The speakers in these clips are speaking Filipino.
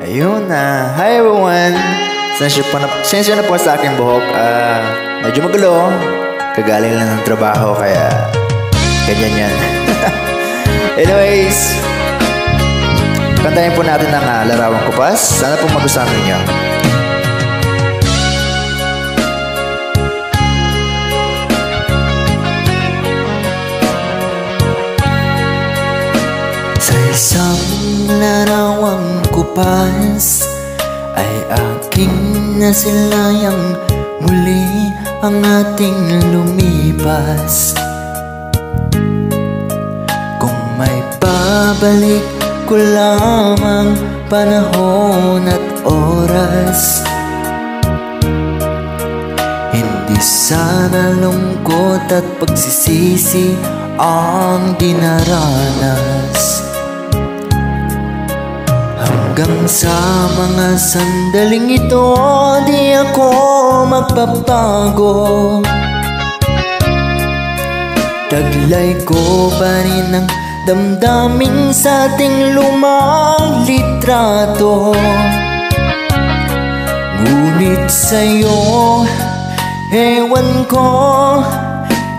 Ayun na. Hi everyone! Sensya na po sa aking buhok. Medyo magulo. Kagaling lang ng trabaho kaya ganyan yan. Anyways, kantahin po natin ang Larawang Kupas. Sana po magustuhan ninyo. Sa isang larawang kupas ay aking nasilayang muli ang ating lumipas. Kung may babalik ko lamang panahon at oras, hindi sana lungkot at pagsisisi ang dinaranas. Hanggang sa mga sandaling ito, di ako magpapago. Taglay ko pa rin ang damdamin sa ating lumang litrato. Ngunit sa'yo, ewan ko,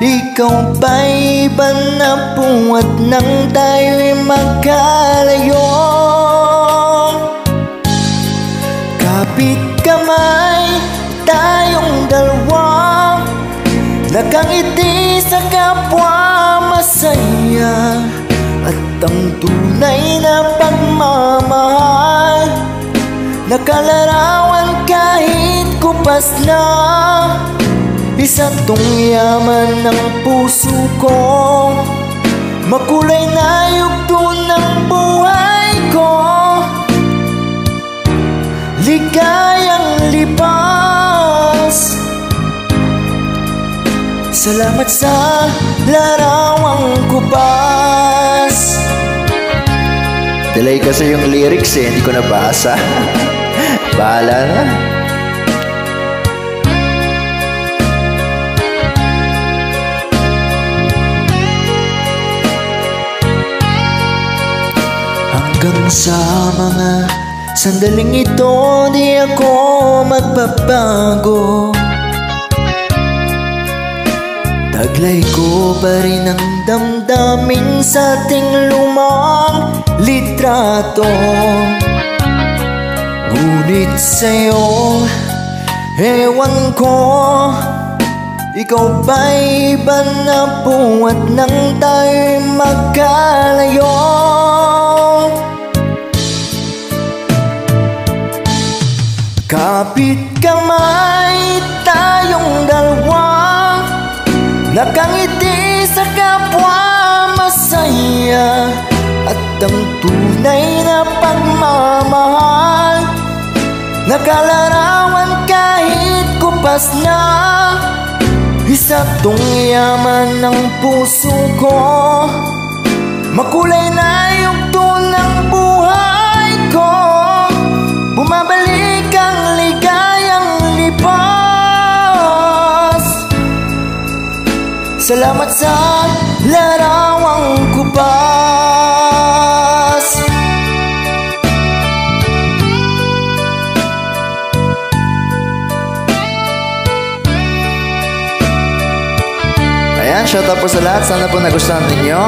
ikaw ba'y iba na po at nang tayo'y magkalayo? Kapit kamay tayong dalawa, nakangiti sa kapwa masaya, at ang tunay na pagmamahal, nakalarawan kahit kupas na. Isa tong yaman ng puso ko, makulay na yugto ng buhay ko, ligayang lipas. Salamat sa larawang kupas. Delay kasi yung lyrics hindi ko nabasa. Bahala na. Hanggang sa mga sandaling ito, di ako magbabago. Taglay ko pa rin ang damdamin sa ating lumang litrato. Ngunit sa'yo, ewan ko, ikaw ba'y iba na po at nang tayo'y magkalayo? Kapit kamay tayong dalawa, nakangiti sa kapwa masaya, at ang tunay na pagmamahal, nakalarawan kahit kupas na. Isa tong yaman ng puso ko, makulay na yugto ng buhay ko, bumabalik ang ligayang lipas. Salamat sa larawang kupas. Ayan, shout out po sa lahat. Sana po nagustuhan ninyo.